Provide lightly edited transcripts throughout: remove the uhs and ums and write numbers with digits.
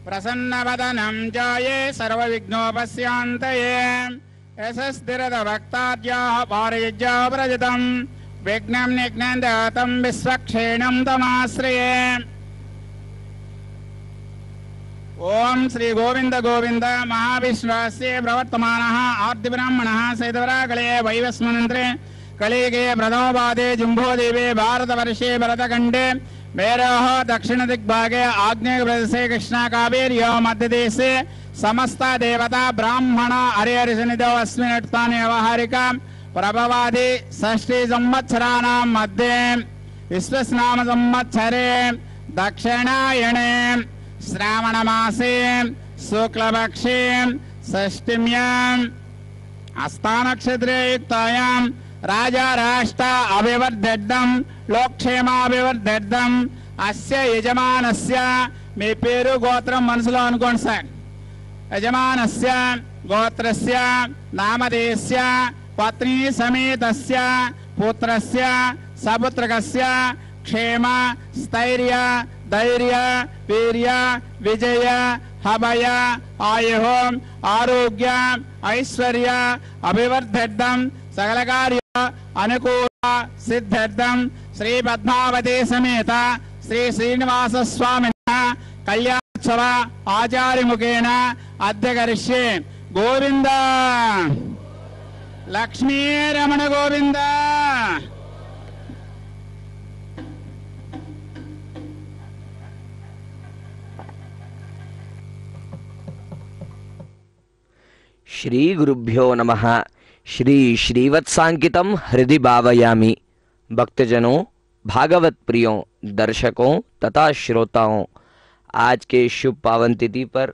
प्रसन्नवदनं जाये सर्वविघ्नोपशान्तये यशस्थिरभक्ताद्याः पारिज्याः प्रजितं विघ्नं निघ्नं दातं विश्वक्षेणं तमाश्रये। ओम श्री गोविंद गोविंद महाविश्वास्य प्रवर्तमानः आर्तिब्राह्मणः सैतवराकले वैवस्वनन्त्रे कलिगे प्रथमपादे जुम्बोदीपे भारतवर्षे भरतखण्डे मेरोः दक्षिणदिग्भागे आग्नेयप्रदेशे कृष्णाकावेर्योः मध्यदेशे समस्त देवता ब्राह्मण हरिहरसन्निधौ अस्मिन् व्यवहारिक प्रभवादि षष्ठी संवत्सराणां मध्ये विश्वस्नाम संवत्सरे दक्षिणायणे श्रावण मासे शुक्लपक्षे षष्ठीम्यां हस्तानक्षत्रे युक्तायां राजा राष्ट्र अभिवर्धेद्धं लोकक्षेमाभिवर्धेद्धं अस्य यजमानस्य మీ పేరు గోత్రం మనసులో అనుకోండి సార్। యజమానస్య గోత్రస్య నామధేయస్య పత్ని సమేతస్య పుత్రస్య సపుత్రకస్య क्षेम स्थैर्य धैर्य वीर्य विजय हभय आयुः आरोग्य ऐश्वर्य अभिवर्धेद्धं सकल कार्य अनुकूल सिद्धेद्धं श्री पद्मावती समेत श्री श्रीनिवास स्वामिनः कल्याणोत्सव आचार्य मुखेन अद्य करिष्ये। गोविंद लक्ष्मी रमण गोविंद। श्री गुरुभ्यो नमः। श्री श्रीवत्सांकितम हृदि भावयामि। भक्तजनों, भागवत प्रियों, दर्शकों तथा श्रोताओं, आज के शुभ पावन तिथि पर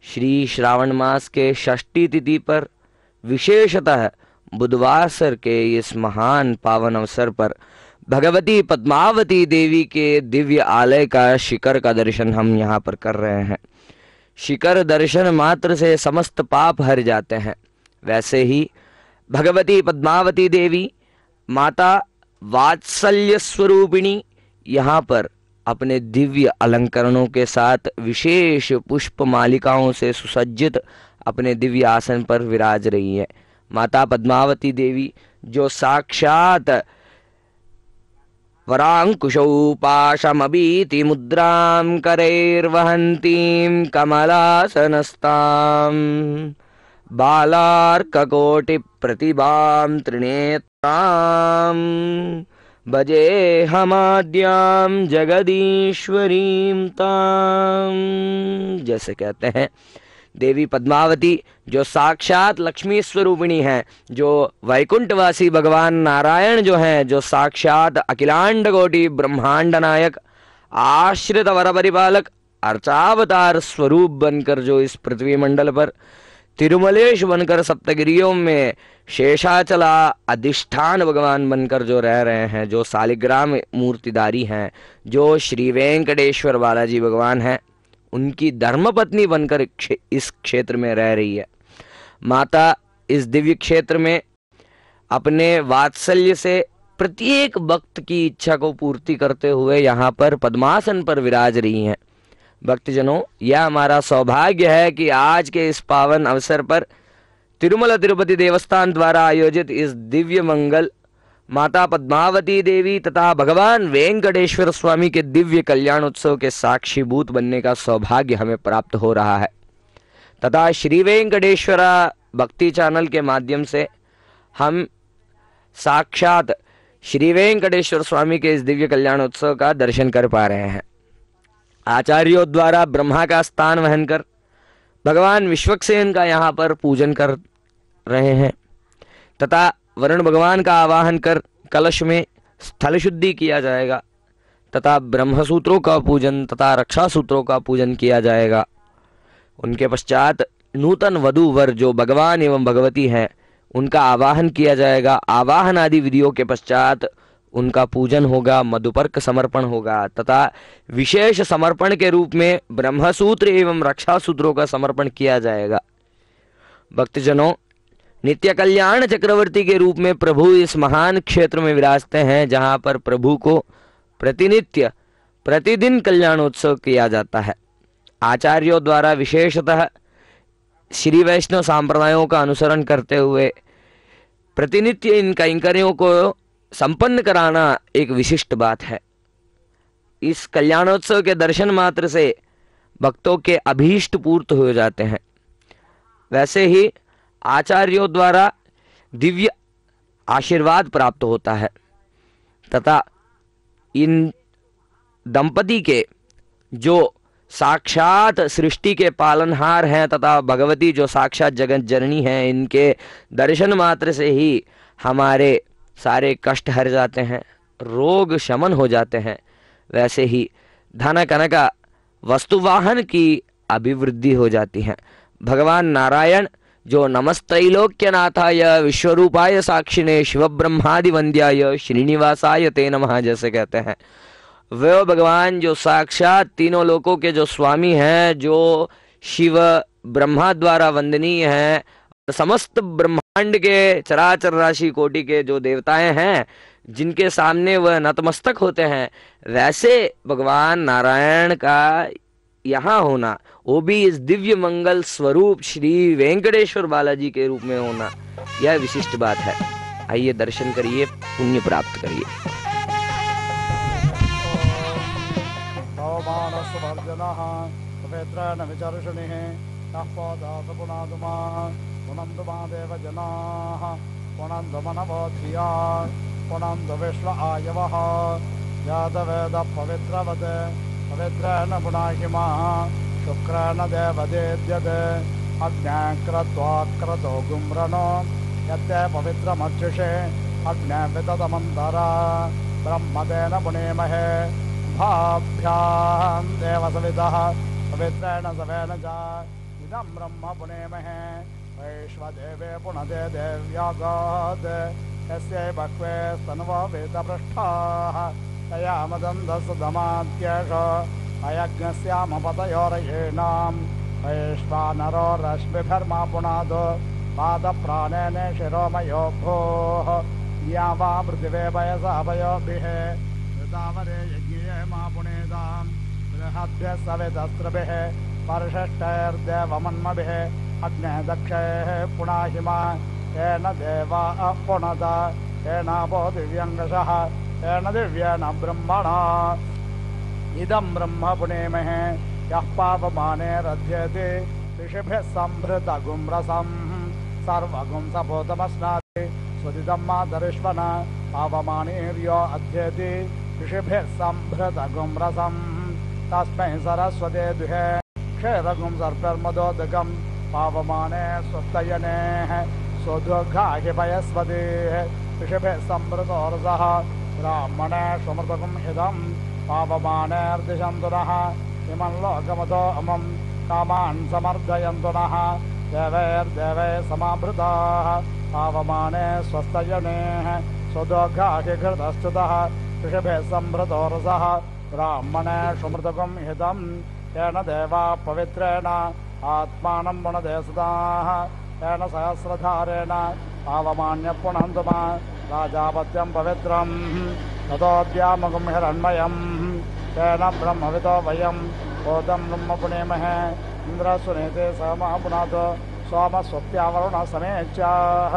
श्री श्रावण मास के षष्ठी तिथि पर विशेषतः बुधवार सर के इस महान पावन अवसर पर भगवती पद्मावती देवी के दिव्य आलय का शिखर का दर्शन हम यहाँ पर कर रहे हैं। शिखर दर्शन मात्र से समस्त पाप हर जाते हैं। वैसे ही भगवती पद्मावती देवी माता वात्सल्य स्वरूपिणी यहाँ पर अपने दिव्य अलंकरणों के साथ विशेष पुष्प मालिकाओं से सुसज्जित अपने दिव्य आसन पर विराज रही है। माता पद्मावती देवी जो साक्षात वरांकुशौपाशमभीति मुद्रां करैर्वहन्तीं कमलासनस्तां बालार्ककोटिप्रतिभां त्रिनेत्रां भजेऽहमाद्यां जगदीश्वरीं तां। जैसे कहते हैं देवी पद्मावती जो साक्षात लक्ष्मी स्वरूपिणी हैं, जो वैकुंठवासी भगवान नारायण जो हैं, जो साक्षात अखिलांड कोटि ब्रह्मांड नायक आश्रित वर परिपालक अर्चावतार स्वरूप बनकर जो इस पृथ्वी मंडल पर तिरुमलेश बनकर सप्तगिरियों में शेषाचला अधिष्ठान भगवान बनकर जो रह रहे हैं, जो शालिग्राम मूर्तिधारी हैं, जो श्री वेंकटेश्वर बालाजी भगवान हैं, उनकी धर्मपत्नी बनकर इस क्षेत्र में रह रही है। माता इस दिव्य क्षेत्र में अपने वात्सल्य से प्रत्येक भक्त की इच्छा को पूर्ति करते हुए यहाँ पर पद्मासन पर विराज रही हैं। भक्तजनों, यह हमारा सौभाग्य है कि आज के इस पावन अवसर पर तिरुमला तिरुपति देवस्थान द्वारा आयोजित इस दिव्य मंगल माता पद्मावती देवी तथा भगवान वेंकटेश्वर स्वामी के दिव्य कल्याणोत्सव के साक्षीभूत बनने का सौभाग्य हमें प्राप्त हो रहा है। तथा श्री वेंकटेश्वर भक्ति चैनल के माध्यम से हम साक्षात श्री वेंकटेश्वर स्वामी के इस दिव्य कल्याणोत्सव का दर्शन कर पा रहे हैं। आचार्यों द्वारा ब्रह्मा का स्थान वहन कर भगवान विश्वक्सेन का यहाँ पर पूजन कर रहे हैं तथा वरुण भगवान का आवाहन कर कलश में स्थल शुद्धि किया जाएगा तथा ब्रह्मसूत्रों का पूजन तथा रक्षा सूत्रों का पूजन किया जाएगा। उनके पश्चात नूतन वधू वर जो भगवान एवं भगवती हैं उनका आवाहन किया जाएगा। आवाहन आदि विधियों के पश्चात उनका पूजन होगा, मधुपर्क समर्पण होगा तथा विशेष समर्पण के रूप में ब्रह्मसूत्र एवं रक्षा सूत्रों का समर्पण किया जाएगा। भक्तजनों, नित्य कल्याण चक्रवर्ती के रूप में प्रभु इस महान क्षेत्र में विराजते हैं, जहां पर प्रभु को प्रतिनित्य प्रतिदिन कल्याणोत्सव किया जाता है। आचार्यों द्वारा विशेषतः श्री वैष्णव संप्रदायों का अनुसरण करते हुए प्रतिनित्य इन कैंकर्यों को संपन्न कराना एक विशिष्ट बात है। इस कल्याणोत्सव के दर्शन मात्र से भक्तों के अभीष्ट पूर्त हो जाते हैं। वैसे ही आचार्यों द्वारा दिव्य आशीर्वाद प्राप्त होता है तथा इन दंपति के जो साक्षात सृष्टि के पालनहार हैं तथा भगवती जो साक्षात जगत जननी हैं, इनके दर्शन मात्र से ही हमारे सारे कष्ट हर जाते हैं, रोग शमन हो जाते हैं। वैसे ही धन कनक वस्तुवाहन की अभिवृद्धि हो जाती है। भगवान नारायण जो नमस्त्रैलोक्यनाथाय विश्वरूपाय साक्षिणे शिव ब्रह्मादि वंद्याय श्रीनिवासाय ते नमः जैसे कहते हैं, वे भगवान जो साक्षात तीनों लोकों के जो स्वामी हैं, जो शिव ब्रह्मा द्वारा वंदनीय हैं, समस्त ब्रह्मांड के चराचर राशि कोटि के जो देवताएं हैं जिनके सामने वह नतमस्तक होते हैं, वैसे भगवान नारायण का यहाँ होना, वो भी इस दिव्य मंगल स्वरूप श्री वेंकटेश्वर बालाजी के रूप में होना, यह विशिष्ट बात है। आइए दर्शन करिए, पुण्य प्राप्त करिए। पवित्रेण पुनाहिमा शुक्रेण देवदेद्यद् अग्न्याक्रत्वाक्रतो गुम्रणो यत्ते पवित्रमर्चिषे अग्ने विततमन्तरा ब्रह्मतेन पुनेमहे भाभ्यां देवसवितः पवित्रेण सवेन च इदं ब्रह्म पुनेमहे वैश्वदेवे पुनदे देव्यागात् यस्यै बह्वे स्तन्वो वेदपृष्ठाः तया मदन्दसदमात्येष अयज्ञस्यामपतयोरयेणां वैश्वानरो रश्मिभिर्मा पुनादो पादप्राणेन शिरोमयो भोः या वा पृथिवे वयसा वयोभिः ऋतावरे यज्ञे मा पुनेदां बृहद्भ्यः सविदस्त्रभिः परिशिष्टैर्देवमन्मभिः अग्ने दक्षैः पुनाहिमा येन देवा पुनद येनापो दिव्यङ्गशः येन दिव्येन ब्रह्मणा इदं ब्रह्म पुनेमहे यः पावमाने रध्यते ऋषिभिः संभृतगुं रसं सर्वगुं सपोतमस्नाति स्वदिदं मातरिष्वन् पावमानेर्यो अध्येति ऋषिभिः संभृतगुं रसं तस्मै सरस्वते दुहे क्षीरगुं सर्पिर्मदोदकं पावमाने स्वस्तयनेः स्वदुर्गाहि पयस्वतेः ऋषिभिः संभृतो रसः ब्राह्मणे स्वमृतकम् इदं पावमानेर्दिशन्तु नः इमं लोकमतो अमं कामान् समर्दयन्तु नः देवैर्देवैः समाभृताः पावमाने स्वस्तयनेः स्वदोघाहि घृतस्तुतः ऋषिभिः संभृतो रसः ब्राह्मणे स्वमृतकम् इदं येन देवा पवित्रेण आत्मानं पुनदे सुताः येन सहस्रधारेण पावमान्यः पुनन्तु मा राजापत्यं पवित्रं ततोऽद्यामगुं हिरण्मयं तेन ब्रह्मविदो वयं बोधं ब्रह्म पुनेमहे इन्द्रसुनीते समा पुनातो सोमस्वत्यावरुणः समेच्याः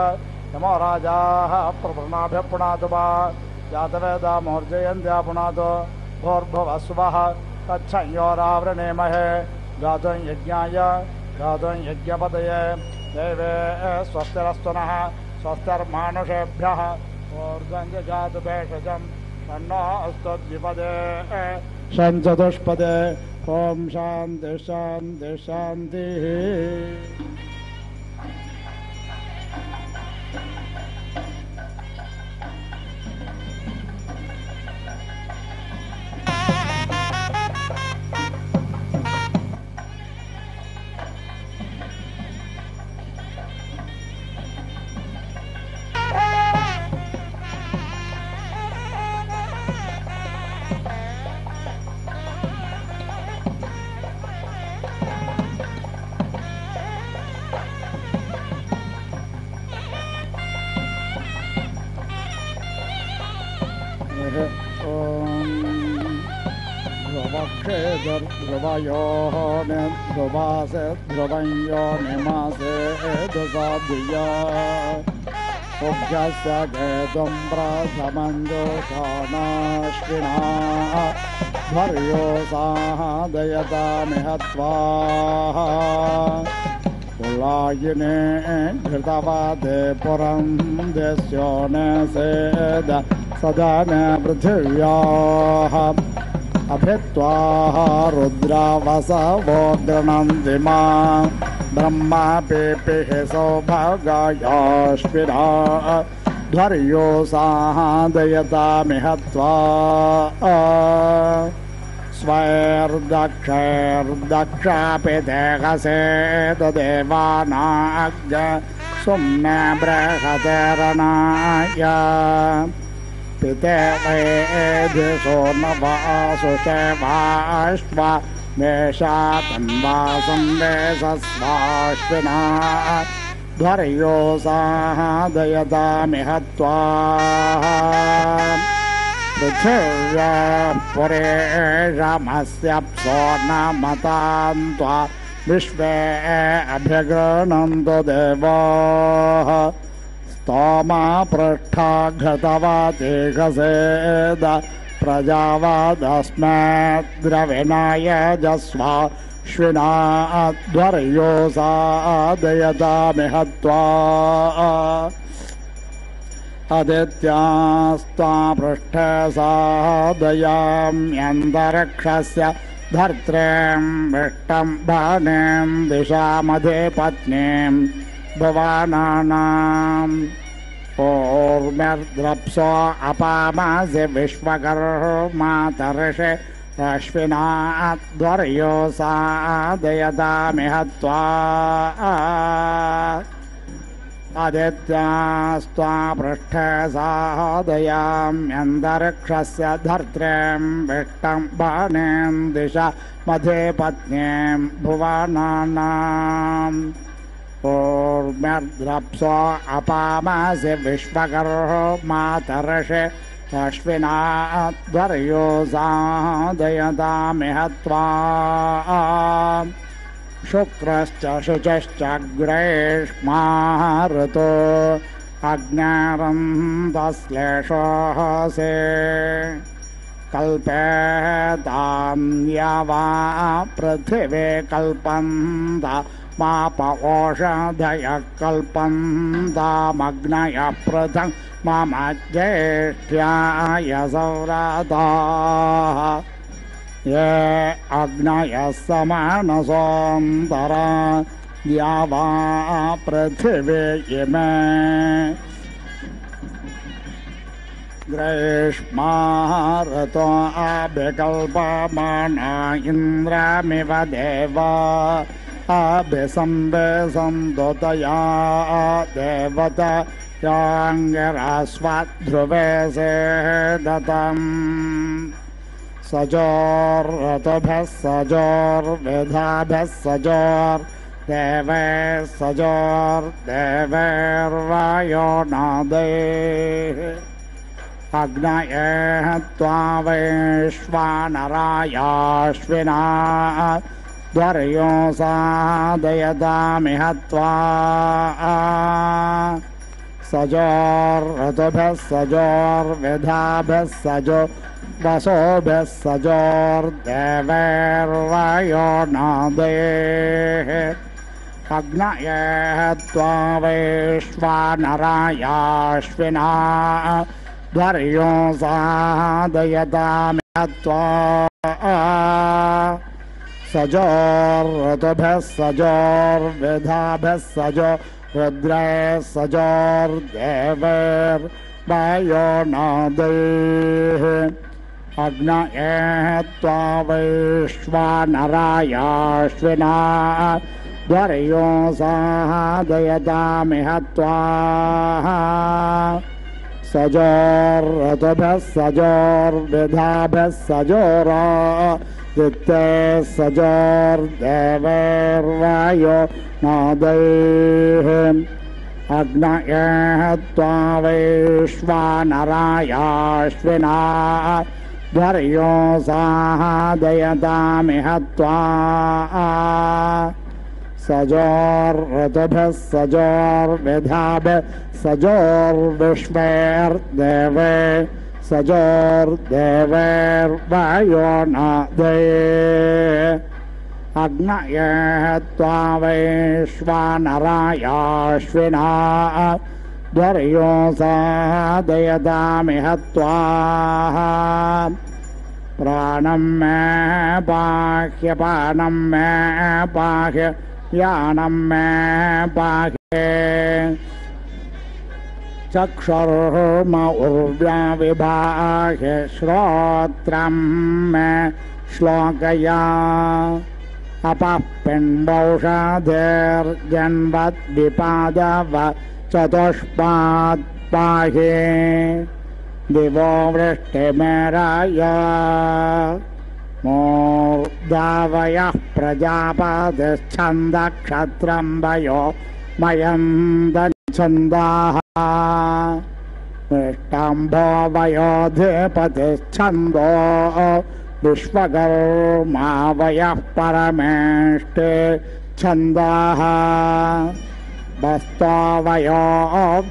यमो राजाः प्रभृणाभ्यः पुनातु वा जातवेदा मोर्जयन्त्या पुनातो भोर्भुवस्वः तच्छयोरावृणेमहे गातुं यज्ञाय गातुं यज्ञपतये देवे स्वस्तिरस्तु नः स्वस्तिर्मानुषेभ्यः ऊर्ध्वञ्जजातु भेषजं षण्णो अस्तु द्विपदे षञ्चतुष्पदे ॐ शान्ति शान्ति शान्तिः। ध्रुवक्षेदुर्ध्रुवयोः ध्रुवासे ध्रुवं यो निमासे दुसाधिया उभ्यस्य गेतुं प्रथमञ्जोषाणाश्विना ध्वर्यो सादयतामिह त्वा कुलायिने घृतवादे पुरं देस्यो न सेद सदा न पृथिव्याः अभित्वा रुद्रावसवो गृह्णन्ति मा ब्रह्मा पेपिः सौभागायाश्विना ध्वर्यो सादयतामिह त्वा स्वैर्दक्षैर्दक्षापि देहसे तदेवानाग् सुम्न बृहतेरणाय पितेवेधिसो न वासुषेवाश्वा मेषा तन्वासं वेशस्वाश्विना ध्वर्यो सादयतामिह त्वा पृथिव्या पुरेशमस्यप्सो न मतान्त्वा विश्वे अभ्यगृह्णन्तु देवाः स्तोमा पृष्ठा घृतवातिषसेद प्रजावादस्मद्रविणाय जस्वाश्विना ध्वर्यो सादयतामिह त्वा आदित्यास्त्वा पृष्ठे सादयाम्यन्तरिक्षस्य धर्त्रीं विष्टं भानीं दिशामधिपत्नीं भुवनानां ऊर्मिर्द्रप्सो अपामासि विश्वकर्मातर्षे अश्विना ध्वर्यो सादयतामिह त्वा आदित्यास्त्वा पृष्ठे सादयाम्यन्तरिक्षस्य धर्त्रीं विष्टं भानीं दिशामधिपत्नीं भुवनानां ऊर्मिर्द्रप्सो अपामासि विश्वकर्मातर्षे अश्विना ध्वर्यो सादयतामिह त्वा शुक्रश्च शुचश्च ग्रीष्मः ऋतो अग्निरन्तश्लेषोऽसे कल्पेतां यावा पृथिवी कल्पन्त माप ओषधयः कल्पन्तामग्नयः पृथङ् मम ज्येष्ठ्याय सौराताः ये अग्नयः समानसोऽन्तरा द्यावा पृथिवी इमे ग्रीष्मः ऋतो अभिकल्पमाना इन्द्रमिव देवा अभिसंवेशन्तु तया देवता याङ्गिरस्वध्रुवे सेदतम् सजोर्ऋतुभ्यः सजोर्विधाभ्यः सजोर्देवैः सजोर्देवैर्वायो नादैः अग्नयः त्वा वैश्वानरायाश्विना ध्वर्यो सादयतामिह त्वा सजोर्ऋतुभ्यः सजोर्विधाभ्यः सजो वसोभ्यः सजोर्देवैर्वायो नादैः अग्नयः त्वा वैश्वानरायाश्विना ध्वर्यो सादयतामिह त्वा सजोर्ऋतुभ्यः सजोर्विधाभ्यः सजो रुद्रैः सजोर्देवैर्वायो नादैः अग्नयः त्वा वैश्वानरायाश्विना ध्वर्यो सादयतामिह त्वा सजोर्ऋतुभ्यः सजोर्विधाभ्यः सजोरा दित्यै सजोर्देवैर्वायो नादैः अग्नयः त्वा वैश्वानरायाश्विना ध्वर्यो साहादयतामिह त्वा सजोर्ऋतुभिः सजोर्विधाभिः सजोर्विश्वैर्देवे सजोर्देवैर्वायो नादे अग्नये त्वा वैश्वानरायाश्विना ध्वर्यो सादयतामिह त्वा प्राणं मे पाह्य पानं मे पाह्य यानं मे पाह्य चक्षुर्म उर्व्याविभाह्य श्रोत्रं मे श्लोकया अपः पिण्डौषधेर्जन्वद्विपादव चतुष्पात् पाहि दिवो वृष्टिमेराय मूर्धावयः प्रजापतिश्छन्दक्षत्रं वयो मयन्दच्छन्दाः निष्टम्भो वयोधिपतिश्छन्दो विश्वकर्मा वयः परमेष्टे छन्दाः बस्तो वयो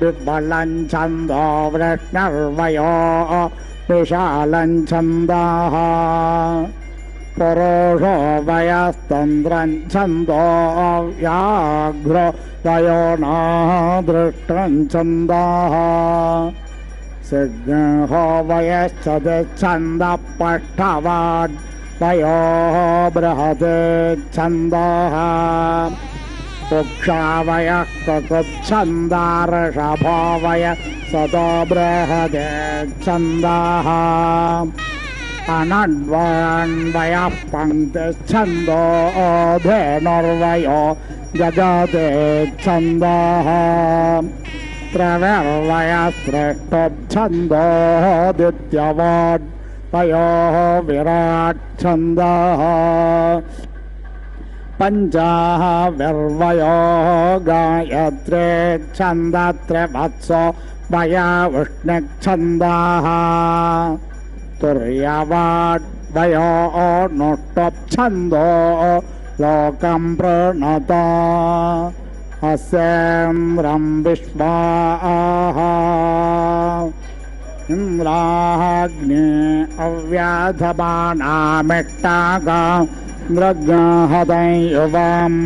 विबलं छन्दो वृष्णर्वयो विशालं छन्दाः पुरुषो वयस्तन्द्रं छन्दो व्याघ्रो वयो न दृष्टं छन्दाः सिंहो वयश्चन्दः पष्ठवान् वयो बृहते छन्दः कुक्षावयः कुकुच्छन्दार्षभो वय सतो बृहते छन्दाः अनन्वयः पङ्क्तिश्छन्दो धेनुर्वयो जगते छन्दाः त्रैर्वयस्रष्टुच्छन्दो द्वितीयवान् वयो विराट् छन्दः पञ्चाः विर्वयो गायत्रे छन्दत्रिवत्सो वया उष्णिच्छन्दाः तुर्यवाट् वयो नुष्टुच्छन्दो लोकं प्रणता अस्येन्द्रं विश्वाः इन्द्राग्ने अव्याधमानामिष्टागा मृगहतं युवम्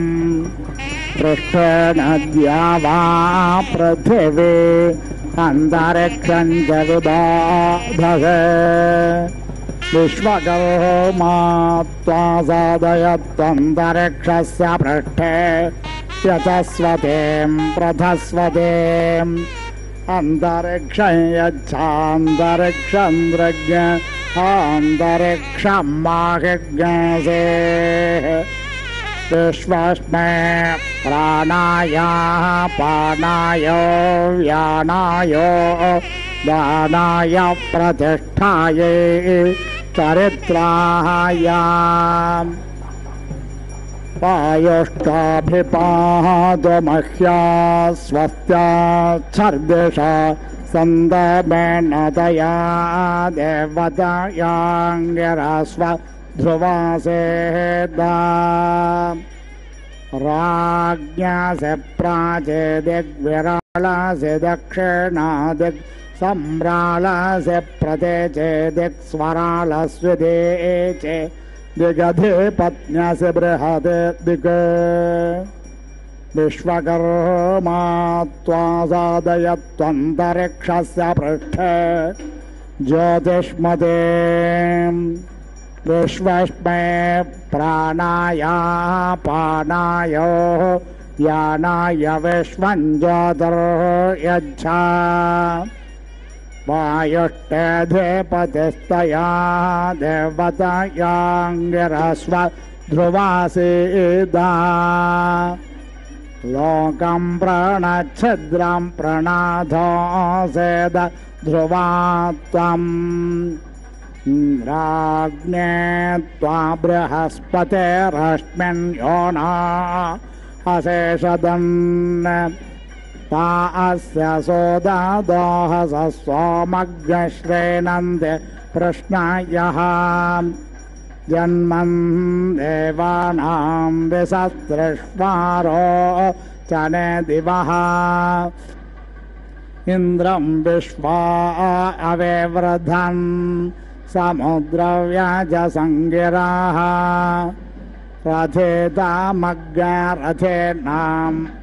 पृष्ठेन द्यावा पृथिवी अन्तरिक्षं च विदधे विश्वकर्मा त्वा साधयत्वन्तरिक्षस्य पृष्ठे यतस्वतीं प्रथस्वतीम् अन्तरिक्षं यच्छान्तरिक्षं दृग् आन्तरिक्षं माहिज्ञसे विश्वस्मै प्राणाय पानाय व्यानाय दानाय प्रतिष्ठायै चरित्राय पायुष्टाभिपादो मह्या स्वस्त्याच्छर्दिषा सन्दमेन दया देवतायाङ्गिरस्व ध्रुवासेदा राज्ञासे प्राचेदिग्विराळासे दक्षिणादिक् सम्राळासे प्रतेचेदिक् स्वराळस्विदेचे दिगधिपत्न्यसे बृहदे दिक् विश्वकर्मा त्वा साधयत्वन्तरिक्षस्य पृष्ठे ज्योतिष्मते विश्वस्मै प्राणाय पानाय यानाय विश्वं ज्योतिर्यच्छा वायुष्टेधिपतिस्तया देवतायाङ्गिरस्व ध्रुवासेदा लोकं प्रणच्छिद्रं प्रणाधोऽसेद ध्रुवा त्वम् इन्द्राग्ने त्वा बृहस्पतिरश्मिन् योना अशेषदन् तास्य सोदादोहस सोमग्श्रेणन्ते प्रश्नायः जन्मन् देवानां विसस्रश्वारो चने दिवः इन्द्रं विश्वा अवेवृधन् समुद्रव्याजसङ्गिराः रथेतामग्रथेनां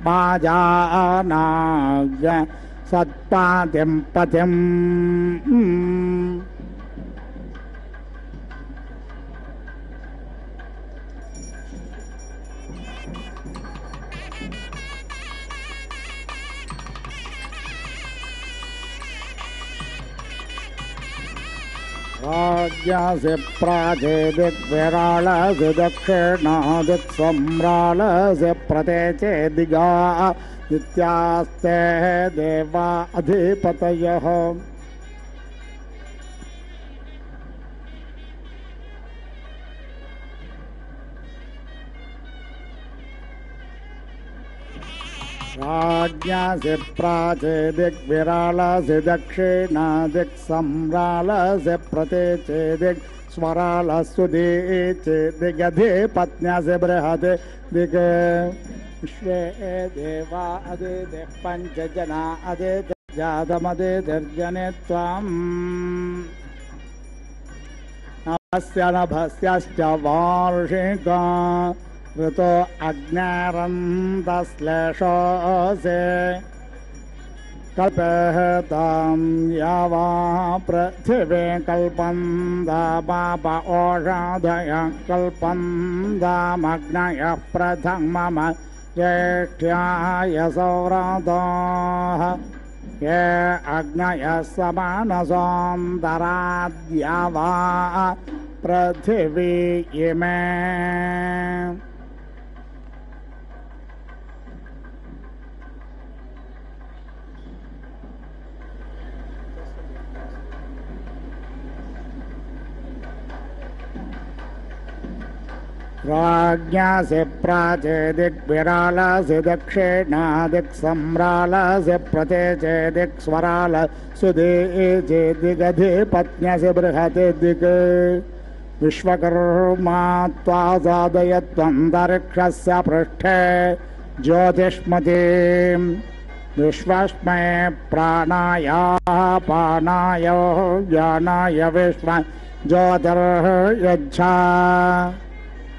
वाजानाग सत्पातिं पतिम् राज्ञासि प्राचेदिग्विराळसि दक्षिणादिक्सम्राळसि प्रतेचेदिगा नित्यास्ते देवा अधिपतयः राज्ञासि प्राचेदिग्विराळसि दक्षिणादिक्सम्राळसि प्रतेचेदिक् स्वराळसुदीचेदिगधिपत्न्यसि बृहत् दिक् विश्वे देवा अदितिः पञ्चजना अदितिर्जातमदितिर्जने त्वाम् नभस्य नभस्यश्च वार्षिका ऋतो अग्निरन्तश्लेषोऽसि कल्पहतां यावा पृथिवी कल्पन्दापाप ओषधयः कल्पन्दामग्नयः प्रथमम ज्येष्ठ्याय सौरथाः ये अग्नयः समानसोऽन्तराद्यावा पृथिवी इमे राज्ञासि प्राचेदिग्विराळसि दक्षिणादिक्सम्राळसि प्रतेचेदिक् स्वराळसुदीचेदिगधिपत्न्यसि बृहति दिक् विश्वकर्मा त्वा साधयत्वन्तरिक्षस्य पृष्ठे ज्योतिष्मतीं विश्वस्मै प्राणाया पानाय ज्ञानाय विश्व ज्योतिर्यच्छा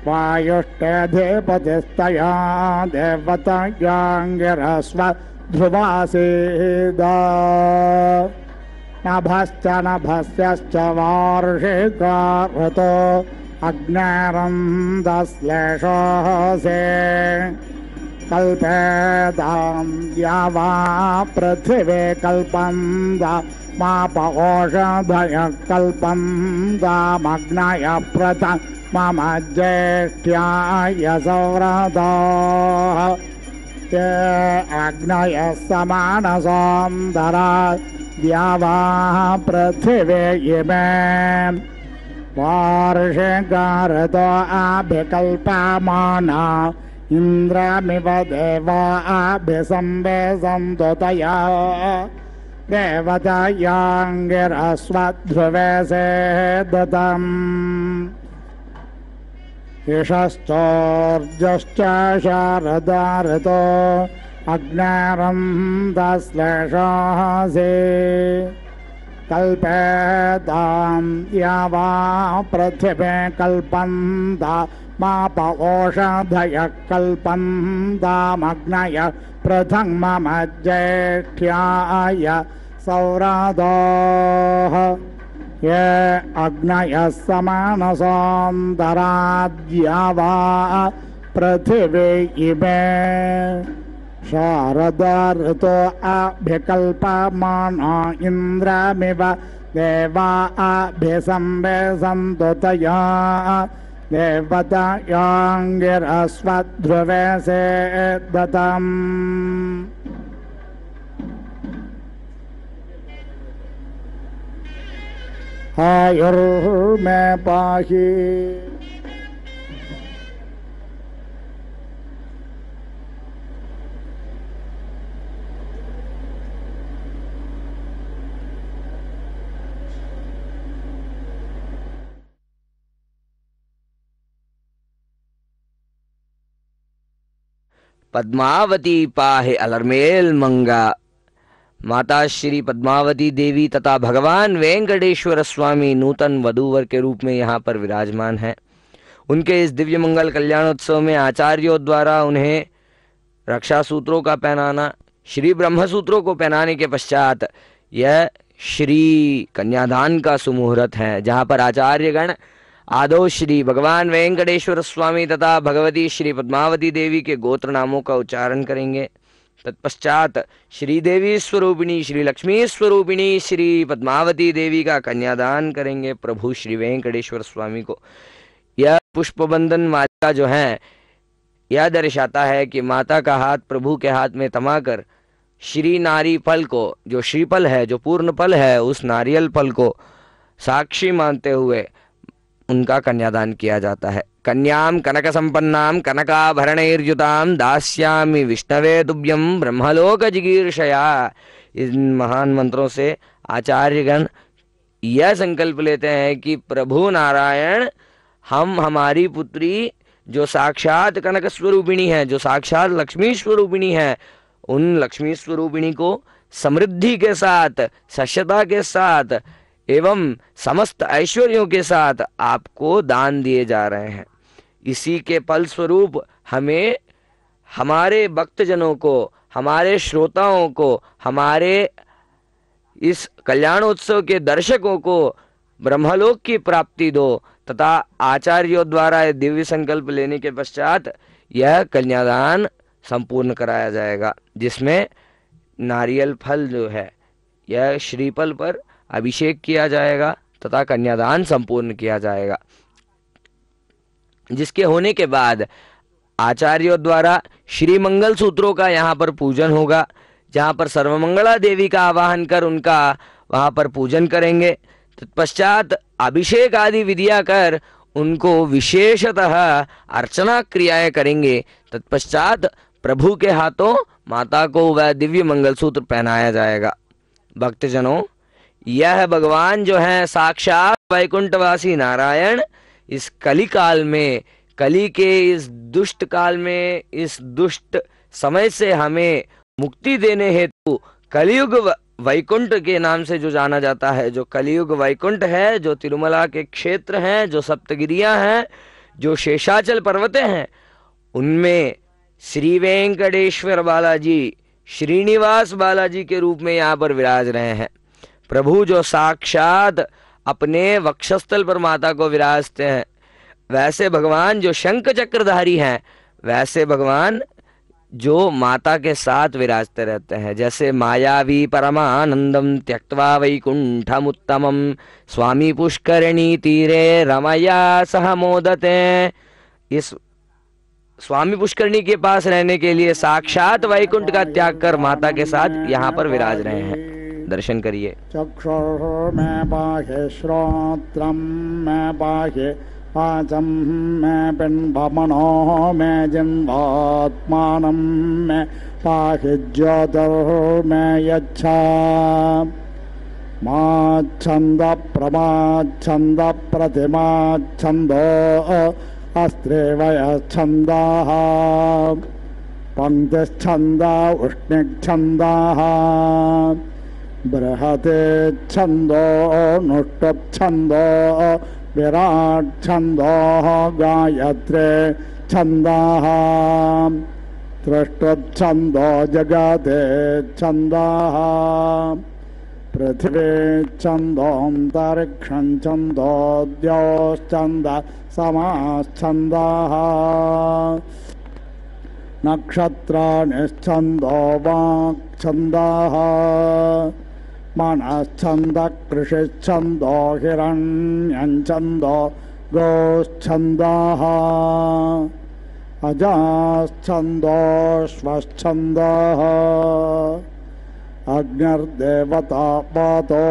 वायुष्टेऽधिपतिस्तया देवतायाङ्गिरस्व ध्रुवासीदा नभश्च नभस्यश्च वार्षिका ऋतो अग्निरन्तश्लेषोऽसि कल्पेतां यावा पृथिवी कल्पन्दा माप ओषधयः कल्पन्दामग्नयः प्रथमम ज्येष्ठ्याय सौरथाः ते अग्नयः समानसोऽन्तरा द्यावा पृथिवी इमे वार्षिकार्तो अभिकल्पमाना इन्द्रमिव देवा अभिसंवेशन्तु तया देवतायाङ्गिरस्वध्रुवेशे दतम् यशश्चोर्जश्च शारदा ऋतो अग्निरन्तश्लेषोऽसि कल्पेतां यावा पृथिवी कल्पन्ता माप ओषधयः कल्पन्तामग्नयः प्रथमम ज्येष्ठ्याय सौरथाः ये अग्नयः समानसोऽन्तराद्यावा पृथिवी इमे शारदा ऋतो अभिकल्पमाना इन्द्रमिव देवा अभिसंवेशन्तु तया देवतायाङ्गिरस्वध्रुवेशे दतम् आयुर्मे पाहि पद्मावती पाहे अलरमेल मंगा। माता श्री पद्मावती देवी तथा भगवान वेंकटेश्वर स्वामी नूतन वधूवर के रूप में यहाँ पर विराजमान हैं। उनके इस दिव्य मंगल कल्याणोत्सव में आचार्यों द्वारा उन्हें रक्षा सूत्रों का पहनाना, श्री ब्रह्म सूत्रों को पहनाने के पश्चात यह श्री कन्यादान का सुमुहूर्त है, जहाँ पर आचार्यगण आदौ श्री भगवान वेंकटेश्वर स्वामी तथा भगवती श्री पद्मावती देवी के गोत्र नामों का उच्चारण करेंगे। तत्पश्चात श्री देवी स्वरूपिणी श्री लक्ष्मी स्वरूपिणी श्री पद्मावती देवी का कन्यादान करेंगे प्रभु श्री वेंकटेश्वर स्वामी को। यह पुष्पबंधन माला जो है यह दर्शाता है कि माता का हाथ प्रभु के हाथ में थमाकर श्री नारी फल को, जो श्रीफल है, जो पूर्ण फल है, उस नारियल फल को साक्षी मानते हुए उनका कन्यादान किया जाता है। कन्याम कनक संपन्नाम कनकाभरणैर्युताम दास्यामि विष्णवे तुभ्यम ब्रह्मलोक जिगीर्षया। इन महान मंत्रों से आचार्यगण यह संकल्प लेते हैं कि प्रभु नारायण हम हमारी पुत्री जो साक्षात कनक स्वरूपिणी है, जो साक्षात लक्ष्मी स्वरूपिणी है, उन लक्ष्मी स्वरूपिणी को समृद्धि के साथ, सस्यता के साथ एवं समस्त ऐश्वर्यों के साथ आपको दान दिए जा रहे हैं। इसी के फल स्वरूप हमें, हमारे भक्तजनों को, हमारे श्रोताओं को, हमारे इस कल्याणोत्सव के दर्शकों को ब्रह्मलोक की प्राप्ति दो। तथा आचार्यों द्वारा दिव्य संकल्प लेने के पश्चात यह कन्यादान संपूर्ण कराया जाएगा, जिसमें नारियल फल जो है यह श्रीफल पर अभिषेक किया जाएगा तथा कन्यादान संपूर्ण किया जाएगा। जिसके होने के बाद आचार्यों द्वारा श्री मंगल सूत्रों का यहाँ पर पूजन होगा, जहाँ पर सर्वमंगला देवी का आवाहन कर उनका वहाँ पर पूजन करेंगे। तत्पश्चात अभिषेक आदि विधियां कर उनको विशेषतः अर्चना क्रियाएं करेंगे। तत्पश्चात प्रभु के हाथों माता को वह दिव्य मंगलसूत्र पहनाया जाएगा। भक्तजनों, यह भगवान जो है साक्षात वैकुंठवासी नारायण इस कली काल में, कली के इस दुष्ट काल में, इस दुष्ट समय से हमें मुक्ति देने हेतु कलियुग वैकुंठ के नाम से जो जाना जाता है, जो कलियुग वैकुंठ है, जो तिरुमला के क्षेत्र हैं, जो सप्तगिरियां हैं, जो शेषाचल पर्वतें हैं, उनमें श्री वेंकटेश्वर बालाजी, श्रीनिवास बालाजी के रूप में यहाँ पर विराज रहे हैं। प्रभु जो साक्षात अपने वक्षस्थल पर माता को विराजते हैं, वैसे भगवान जो शंख चक्रधारी हैं, वैसे भगवान जो माता के साथ विराजते रहते हैं। जैसे मायावी परमानंदम त्यक्त्वा वैकुंठमुत्तमम स्वामी पुष्करिणी तीरे रमया सह मोदते। इस स्वामी पुष्करिणी के पास रहने के लिए साक्षात वैकुंठ का त्याग कर माता के साथ यहाँ पर विराज रहे हैं। दर्शन करिए। चक्षुः में बाह्य श्रोत्रम में बाह्य वाचम में पिंडमनो में जिह्वात्मानं में बाह्य ज्योतिर्में यच्छा माच्छन्द प्रमाच्छन्द प्रतिमाच्छन्दो अस्त्रेवयच्छन्दाः पंक्तिच्छन्दा उष्णिच्छन्दाः बृहते छन्दो नुष्टुप्छन्दो विराट छन्दो गायत्रे छन्दाः त्रिष्टुप्छन्दो जगते छन्दाः पृथिवी छन्दोऽन्तरिक्षं छन्दो द्यौश्छन्द समाश्छन्दाः नक्षत्राणि छन्दो वाक्छन्दाः मनश्छन्द कृषिच्छन्दो हिरण्यच्छन्दो गोश्छन्दाः अजाश्छन्दो श्वश्छन्दाः अग्निर्देवता पातो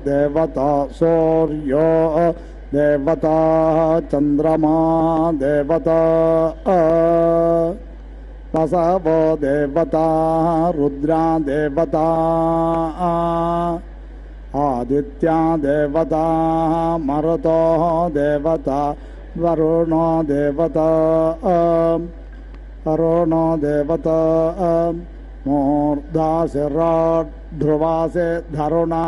देवता सूर्यो देवता चंद्रमा देवता वसवो देवता रुद्रा देवता आदित्या देवता मरुतो देवता वरुणो देवता अरुणो देवता मूर्धासिराट् ध्रुवासे धरुणा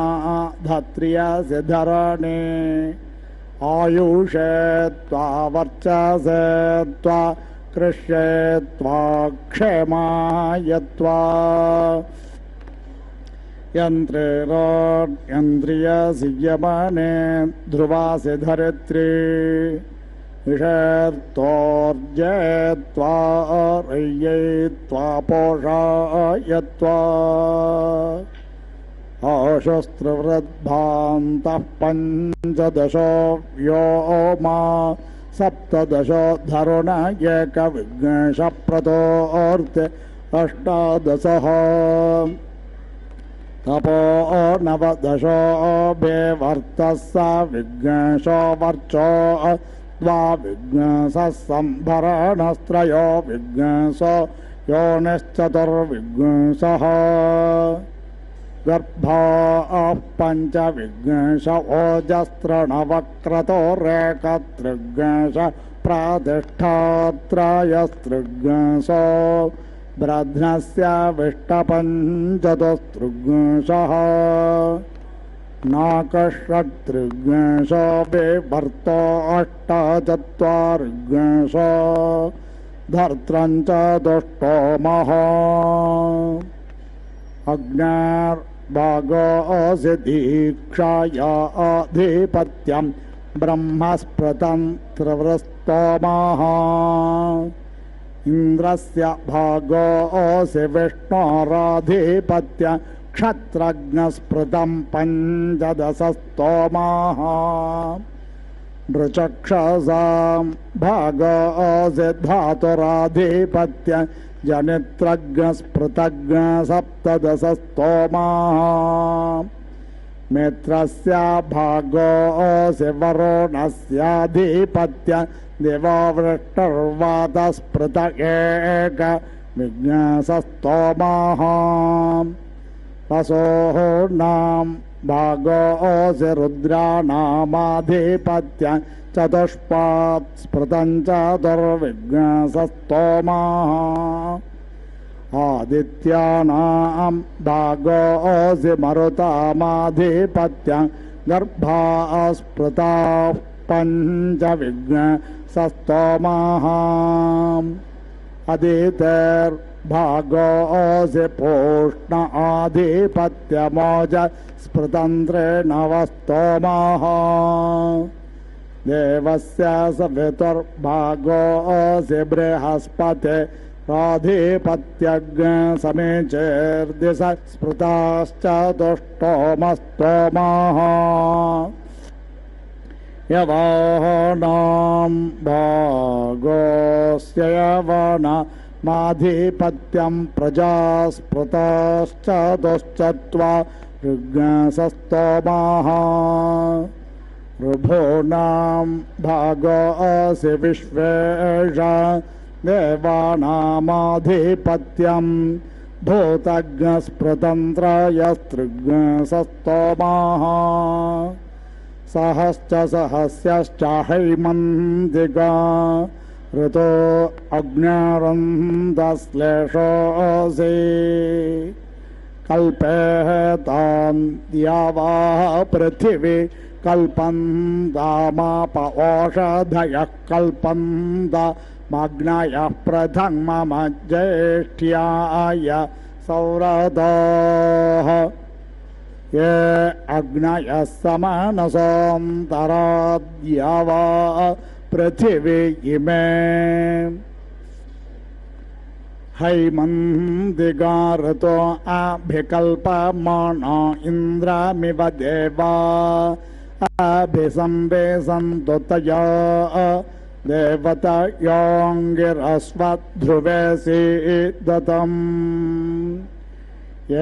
धत्रियासे धरणे आयुषे त्वा वर्चसे त्वा कृष्ये त्वा क्षेमाय त्वा यन्त्रेराट्यन्द्रियसि यमने ध्रुवासे धरित्री ईषर्तोर्जे त्वा रय्ये त्वा पोषाय त्वा आशस्त्रवृद्भान्तः पञ्चदशो व्योमा सप्तदशो धरुण एकविघ्नशप्रतोऽर्थे अष्टादशः तपो नवदशो बेवर्तः स विघ्नशो वर्चो द्वाविघ्नसः संभरणस्त्रयो विघ्नसो योनिश्चतुर्विघ्नसः गर्भाः पञ्चविघ्नस ओजस्त्रणवक्रतो रेकत्रिघ्नस प्रातिष्ठात्रयस्त्रिघ्नसो ब्रध्नस्य विष्टपञ्चतुस्त्रिघ्नसः नाकषट्त्रिघ्नसो बिभर्तो अष्टचत्वारिघ्नसो धर्त्रं च दुष्टोमः अग्निर्भागोऽसि दीक्षाया आधिपत्यं ब्रह्मस्पृतं त्रिवृस्तोमः इन्द्रस्य भागोऽसि विष्णोराधिपत्य क्षत्रज्ञस्पृतं पञ्चदशस्तोमः नृचक्षसां भागोऽसि धातुराधिपत्य जनित्रज्ञस्पृतज्ञ सप्तदशस्तोमः मित्रस्य भागोऽसि वरुणस्याधिपत्य दिवोवृष्टिर्वातस्पृत एक विघ्नसस्तोमः वसोर्नां भागोऽसि रुद्राणामाधिपत्य चतुष्पात् स्पृतं चतुर्विघ्नसस्तोमः आदित्यानां भागोऽसि मरुतामाधिपत्य गर्भाः स्पृताः पञ्चविघ्नसस्तोमः अदितेर्भागोऽसि पूष्ण आधिपत्यमोज स्पृतं त्रिणवस्तोमः देवस्य सवितुर्भागोऽसि बृहस्पते राधिपत्यज्ञ समेचेर्दिश स्पृताश्चतुष्टोमस्तोमः यवानां भागोऽस्य यवनमाधिपत्यं प्रजास्पृताश्चतुश्चत्वारिघ्नसस्तोमः ऋभूनां भागोऽसि विश्वेश देवानामाधिपत्यं भूतज्ञस्पृतन्त्रयस्त्रिघ्नसस्तोमः सहश्च सहस्यश्च हैमन्तिका ऋतो अग्निरन्धश्लेषोऽसि कल्पेतां वा पृथिवी कल्पन्तामाप ओषधयः कल्पन्तमग्नयः प्रथमम ज्येष्ठ्याय सौरथाः ये अग्नयः समानसोऽन्तराद्या वा पृथिवी इमे हैमन्तिका अभिकल्पमाना इन्द्रमिव देवा अभिसंवेशन्तु तया देवतयोऽङ्गिरस्वध्रुवेसि दतम्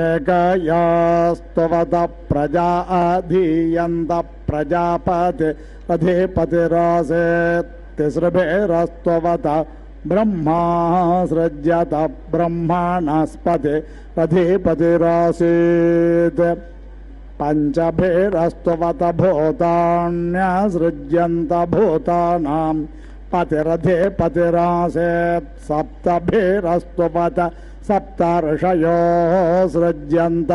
एकयास्तवत प्रजा अधीयन्त प्रजापति अधिपतिरासेत् तिसृभिरस्त्ववत ब्रह्मा सृज्यत ब्रह्मणस्पति अधिपतिरासीत् पञ्चभिरस्त्ववत भूतान्यसृज्यन्त भूतानां पतिरधिपतिरासेत् सप्तभिरस्तुपत सप्त ऋषयो सृज्यन्त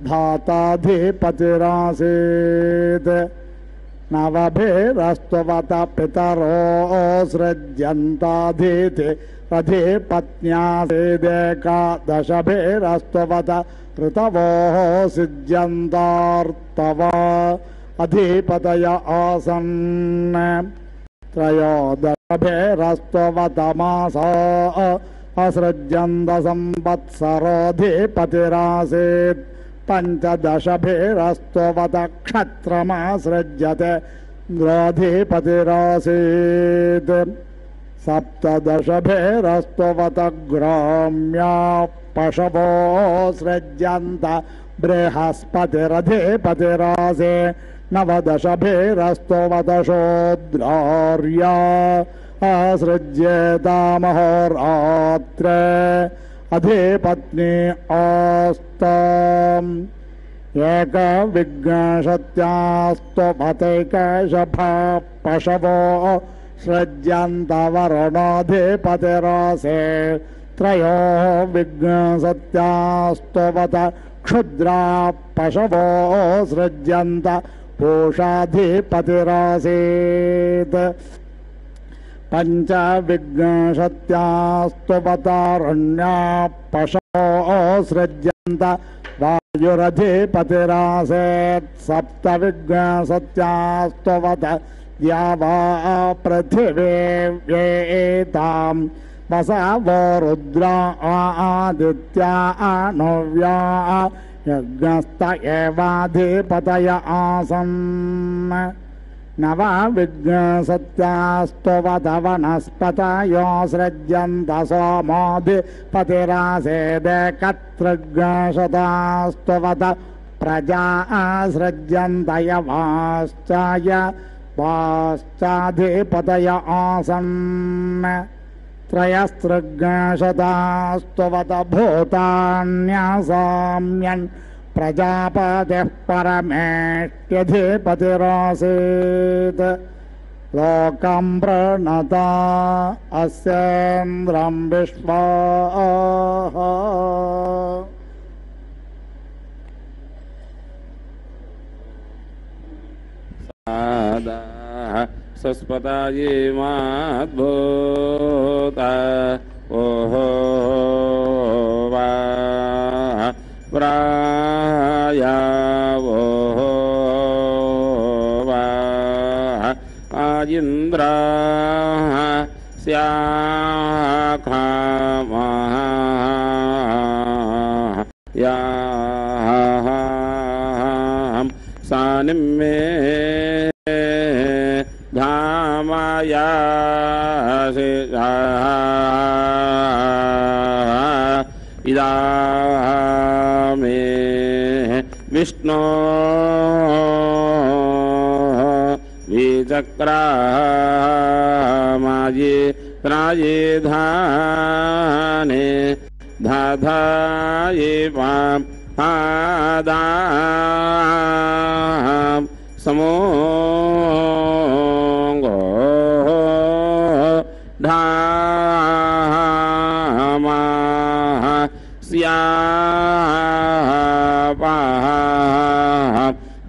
धाताधिपतिरासीत् नवभिरस्तुवत पितरो सृज्यन्ताधीति अधिपत्न्यासीदेकादशभिरस्तुवत ऋतवो सिज्यन्तार्तवा अधिपतय आसन् त्रयोदशभिरस्तुवत मासा असृज्यन्त संवत्सरोऽधिपतिरासीत् पञ्चदशभिरस्तुवत क्षत्रमासृज्यते इन्द्राधिपतिरासीत् सप्तदशभिरस्तुवत ग्राम्या पशवो सृज्यन्त बृहस्पतिरधिपतिरासीत् नवदशभिरस्तुवत शूद्रार्या असृज्येतामहोरात्रे अधिपत्नी आस्ताम् एकविंशत्यास्तुवतैकशभा पशवो सृज्यन्त वरुणाधिपतिरासीत् त्रयोविंशत्यास्तुवत क्षुद्रा पशवो सृज्यन्त पूषाधिपतिरासीत् पञ्चविंशत्यास्तुवतारण्या पशवो सृज्यन्त वायुरधिपतिरासीत् सप्तविंशत्यास्तुवत द्यावा पृथिवी व्येताम् वसवो रुद्रा आदित्या नव्या यज्ञस्त एवाधिपतय आसन् नवविंशत्यास्तुवत वनस्पतयो सृज्यन्त सोमाधिपतिरासीदेकत्रिंशतास्तुवत प्रजा सृज्यन्त यवाश्चाय वाश्चाधिपतय आसन् त्रयस्त्रिंशतास्तुवत भूतान्यसाम्यन् प्रजापतिः परमेष्ट्यधिपतिरासीत् लोकं प्रणता अस्येन्द्रं विश्वाः सस्पताये माद्भूता ओहो वा प्रायावो वा आजिन्द्रा स्याखामः याम् सानिम्मे धामायासि इदा मे विष्णो विचक्रामाये त्राये धाने धाधाये पां आदां समोङ्गो धामा स्यापाः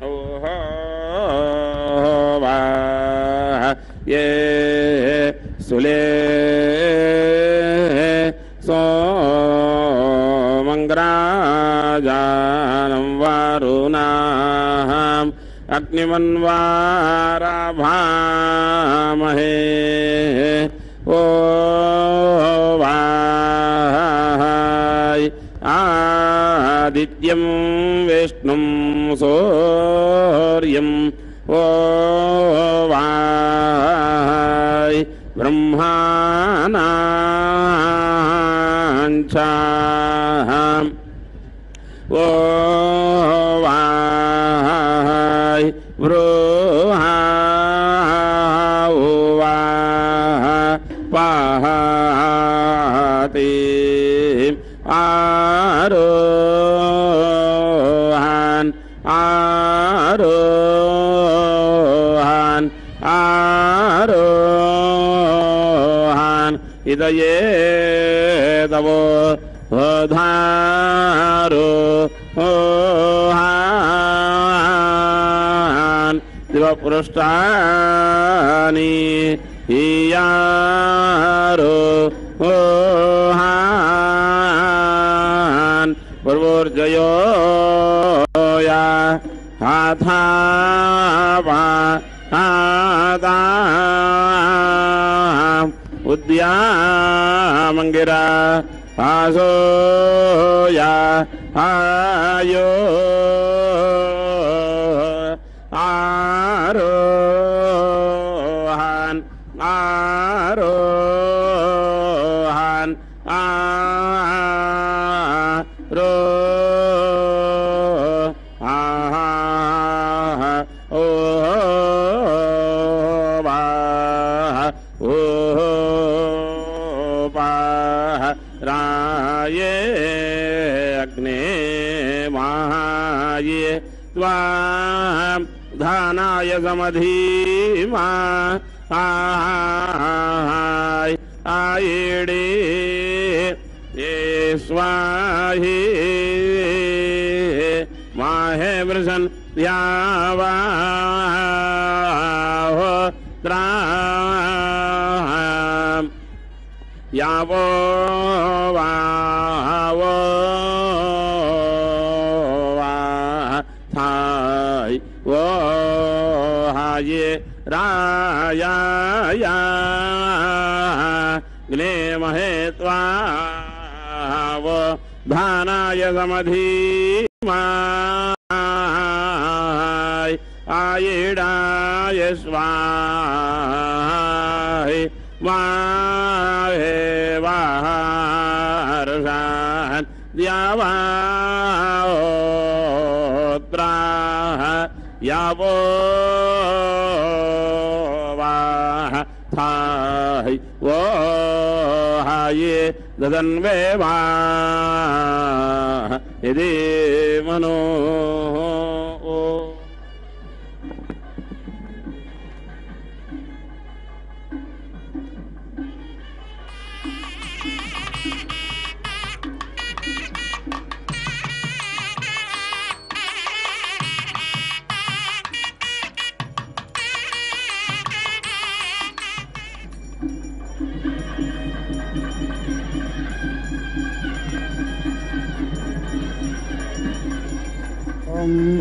ओहो वा ये सुले सोमङ्ग्राजानं वारुणाम् अग्निमन्वाराभामहे ओ वाय आदित्यं विष्णुं सूर्यं ओ वाय ब्रह्माणाञ्चाहम् ओ वाय वृहा वा पाहति आरोहन् आरोहन् आरोहन् इदये तवो धारो ओहान् दिवपुरुष्टानि इयारो ओहान् पूर्वोर्जयो या हाथावा आदाम् उद्यामङ्गिरा आसो या आयो आरोहन् आरोहन् आरो ओ राये अग्ने महाये त्वां धानाय समधीमा आय आयेडे ये स्वाहे माहे वृषन् यावाहो त्रां यावो वावो थाय वो हाये राया ग्ने महे त्वाव धानाय समधीमाय आयेडाय स्वाहे वाहे वाहर्षान् द्यावात्राः यावो वाह थाहि वो हाये ददन्वे वाह यदि मनो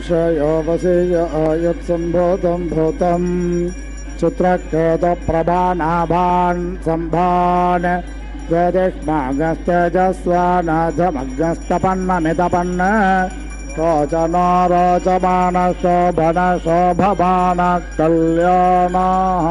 शयोवसेय आयत्सम्भूतं भूतं चित्रकेतप्रभानाभान् सम्भान् ज्योतिष्मागस्तेजस्वानाथमग्नस्तपन्नमितपन् रोचनो रोचमान शोभन शोभमान कल्याणः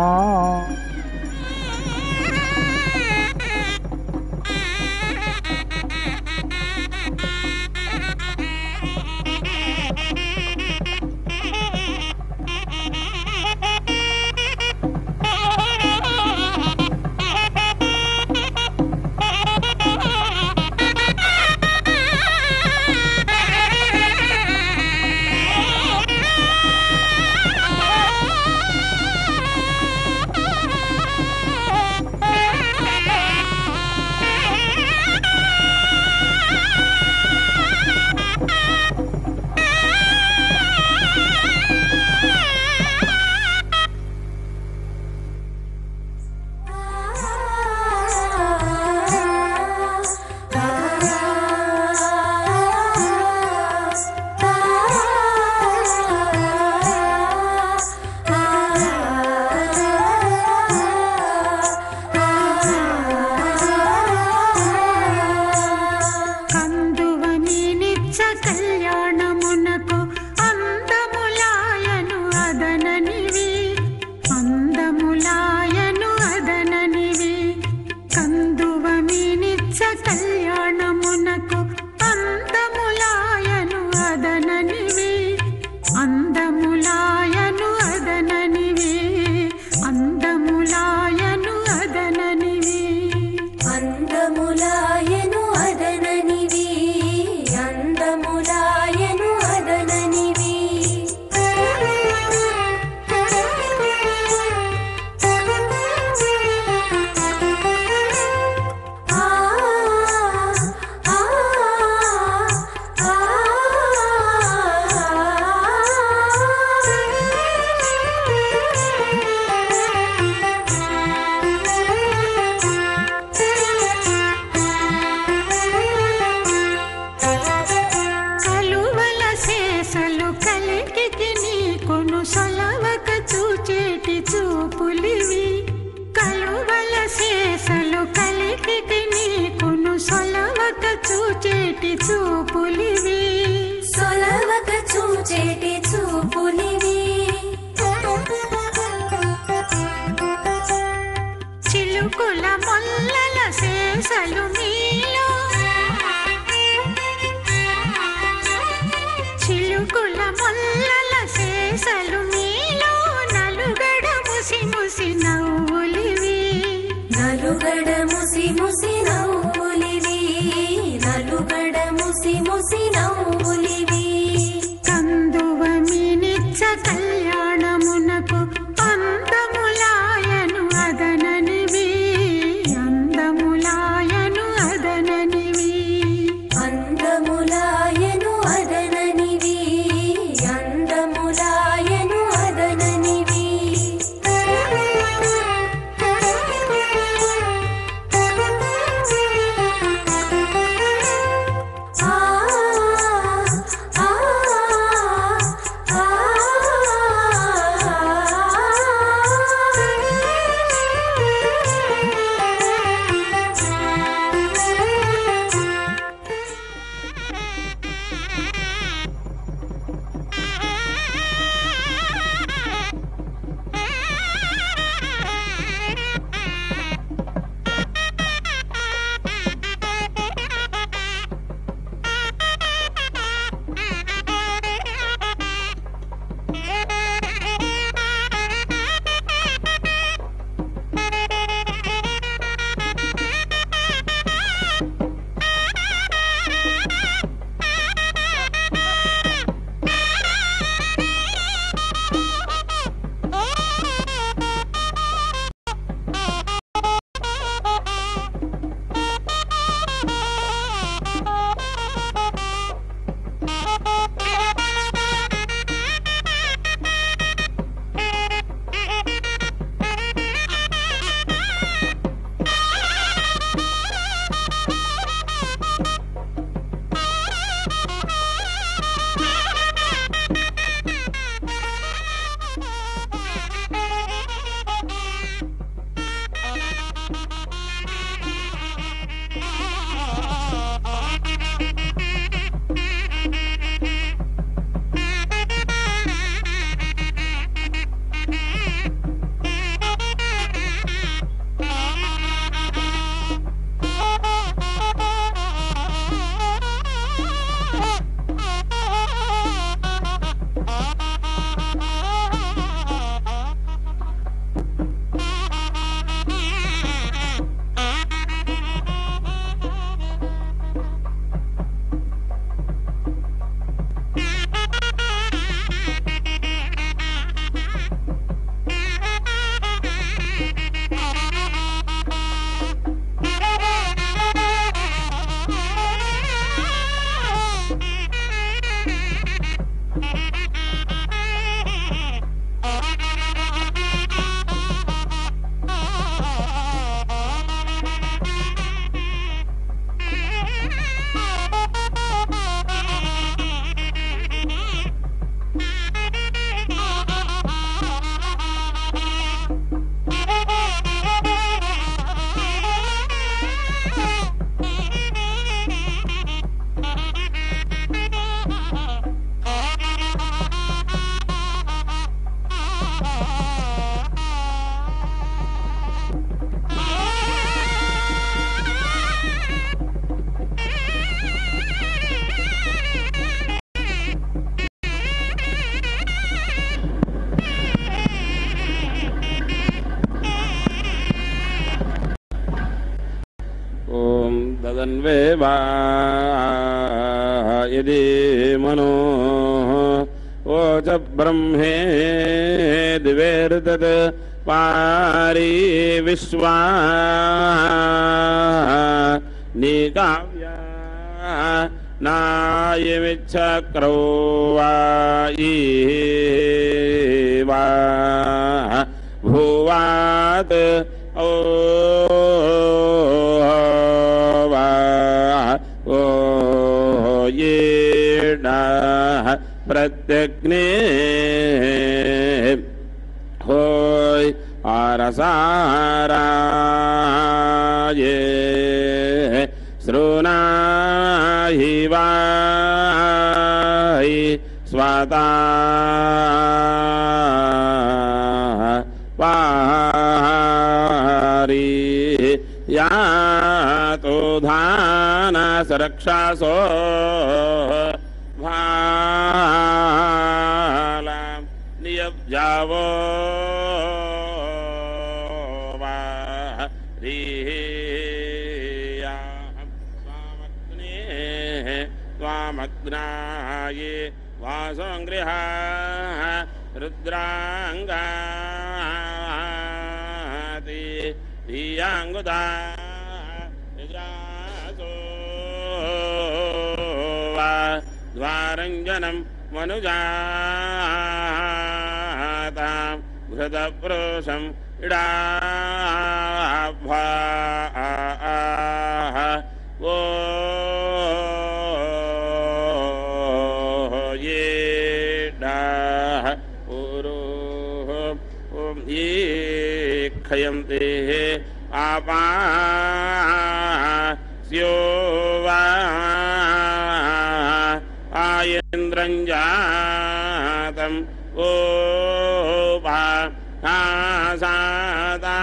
ददन्वे वा यदि मनो वोच ब्रह्मे दिवेर्दत् पारी विश्वा निकाव्या नायमिच्छक्रौ वा वा भुवात् ओ वा ओ येडा प्रत्यग्ने होय आरसाराये श्रुनाहि वाहि स्वाता पारी यातो धाना सुरक्षासो भाला नियब्जावो स्वामग्नाये वासंगृहा रुद्रांगाति धियांगुदा निद्रासो वा द्वारंजनम मनुजातां घृतप्रोषं इडाभा वो खयन्ते आपा स्यो वा आयेन्द्रञ्जातं ओ पा सादा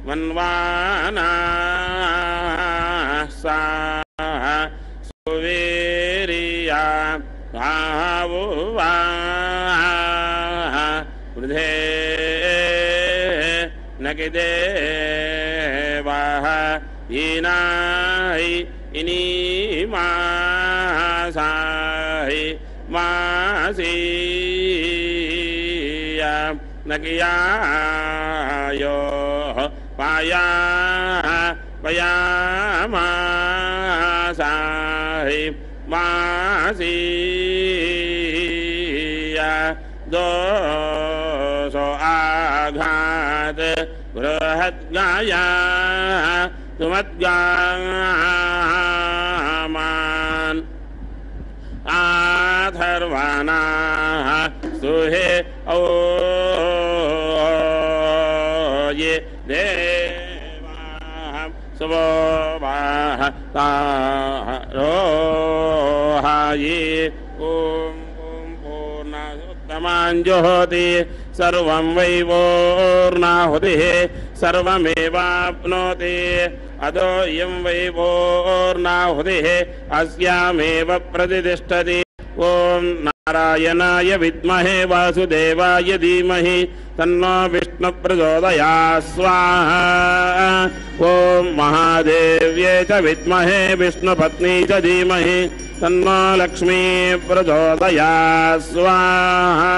वन्वाना सा सुवेरिया भावो वा वृधे नकिदे वाह इनाहि इनीमासाहि मासीया नकियायो पाया पयामासाहि मासीया दोषो आघात बृहद्गाया तुमद्गामान आथर्वाणाः सुहे ओ ये देवाः सुवोवाः ताः रोहाये ओम तमांजोति सर्वं वै वोर्णाहुतिः सर्वमेवाप्नोति अदो इयं वै वोर्णाहुतिः अस्यामेव प्रतिष्ठति ओम नारायणाय विद्महे वासुदेवाय धीमहि तन्नो विष्णु प्रचोदयात् स्वाहा ओम महादेव्यै च विद्महे विष्णुपत्नी च धीमहि तन्नो लक्ष्मी प्रचोदयात् स्वाहा।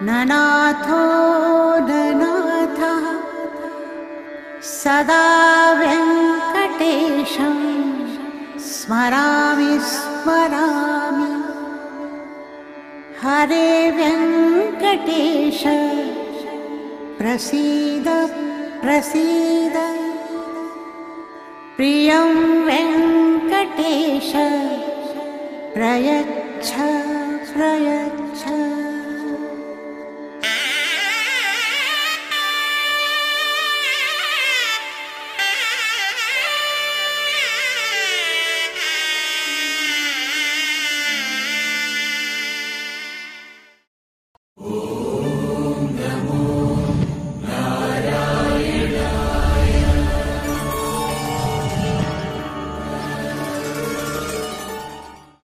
ननाथो ननाथः सदा वेङ्कटेशं स्मरामि स्मरामि। हरे वेङ्कटेश प्रसीद प्रसीद। प्रियं वेङ्कटेश प्रयच्छ प्रयच्छ।